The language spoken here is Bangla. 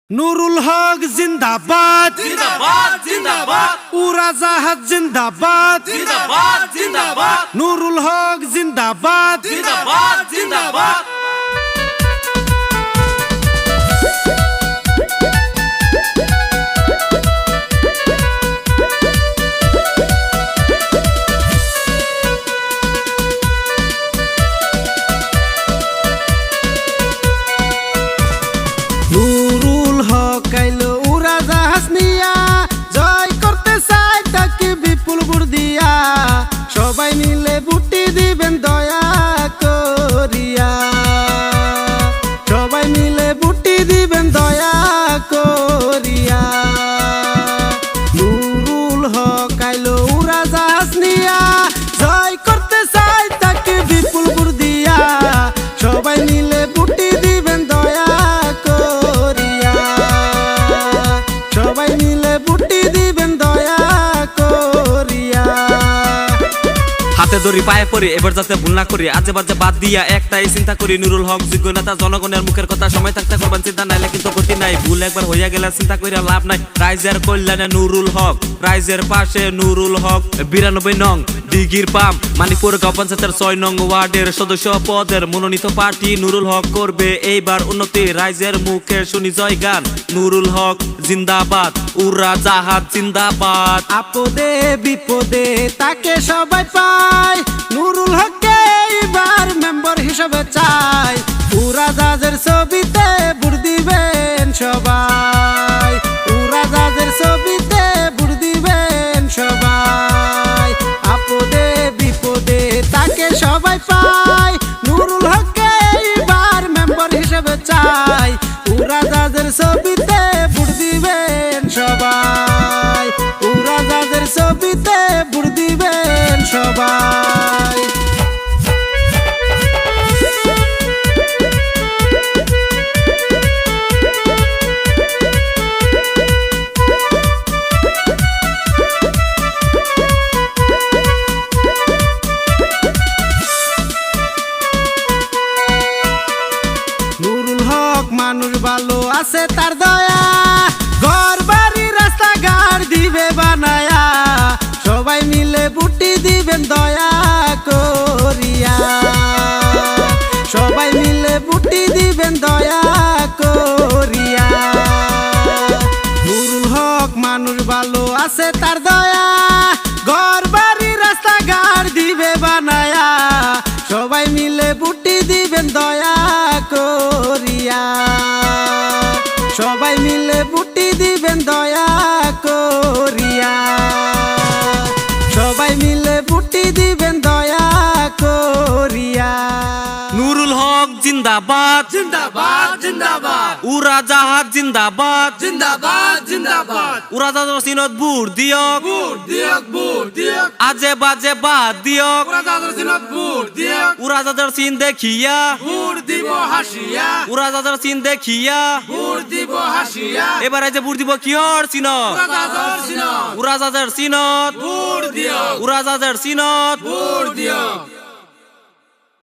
নুরুল হক জিন্দাবাদ জিন্দাবাদ জিন্দাবাদ উড়াজাহাজ জিন্দাবাদ জিন্দাবাদ জিন্দাবাদ নুরুল হক জিন্দাবাদ জিন্দাবাদ জিন্দাবাদ নুরুল হক আইলো উড়াজাহাজ নিয়া জয় করতে চাই তাকে বিপুল ভোট দিয়া সবাই মিলে বুটি দিবেন দয়া করিয়া সবাই মিলে বুটি দিবেন দয়া করিয়া নুরুল হক আইলো উড়াজাহাজ নিয়া জয় করতে চাই তাকে বিপুল ভোট দিয়া সবাই মিলে বুটি দিবেন দয়া করিয়া সবাই মিলে বুটি দিবেন দয়া করিয়া হাতে ধরি পায়ে পড়ি এবার যাতে ভুল না করি আজে বাজে বাদ দিয়া একটাই চিন্তা করি নুরুল হক যোগ্য নেতা জনগণের মুখের কথা সময় থাকতে করবেন চিন্তা নাইলে কিন্তু গতি নাই ভুল একবার হইয়া গেলে চিন্তা করিয়া লাভ নাই রাইজের কল্যাণে নুরুল হক রাইজের পাশে নুরুল হক 92 নং দিঘির পাম মানিকপুর গাঁও পঞ্চায়েতের 6 নং ওয়ার্ডের সদস্য পদের মনোনীত প্রার্থী নুরুল হক করবে এইবার উন্নতি রাইজের মুখে শুনি জয় গান নুরুল হক জিন্দাবাদ উড়াজাহাজ জিন্দাবাদ আপদে বিপদে তাকে সবাই পায় নুরুল হককে এইবার মেম্বার হিসেবে চাই উড়াজাহাজের ছবিতে ভোট দিবেন সবাই উড়াজাহাজের ছবিতে ভোট দিবেন সবাই আপদে বিপদে তাকে সবাই পায় নুরুল হককে এইবার মেম্বার হিসেবে চাই উড়াজাহাজের ছবিতে ভোট দিবেন সবাই উড়াজাহাজের ছবিতে ভোট দিবেন সবাই নুরুল হক মানুষ ভালো আছে তার দয়া ঘর বাড়ি রাস্তাঘাট দিবে বানায়া সবাই মিলে বুটি দিবেন দয়া করিয়া সবাই মিলে বুটি দিবেন দয়া করিয়া নুরুল হক মানুষ ভালো আছে তার দয়া ঘর বাড়ি রাস্তাঘাট দিবে বানায়া সবাই মিলে বুটি দিবেন দয়া করিয়া সবাই মিলে বুটি দিবেন দয়া করিয়া সবাই মিলে বুটি দিবেন দয়া করিয়া নুরুল হক জিন্দাবাদ জিন্দাবাদ জিন্দাবাদ উড়াজাহাজ জিন্দাবাদ জিন্দাবাদ জিন্দাবাদ উড়াজাহাজ সিনত বুট দিয়ক বুট দিয়ক বুট দিয়ক আজে বাজে বাদ দিয়ক উড়াজাহাজের সিনত বুট দিয়ক উড়াজাহাজের সিন দেখিয়া বুট দিব হাসিয়া উড়াজাহাজের সিন দেখিয়া বুট দিব হাসিয়া এবারে যে বুট দিব কিহর সিনত উড়াজাহাজের সিনত উড়াজাহাজের সিনত বুট দিয়ক উড়াজাহাজের সিনত বুট দিয়ক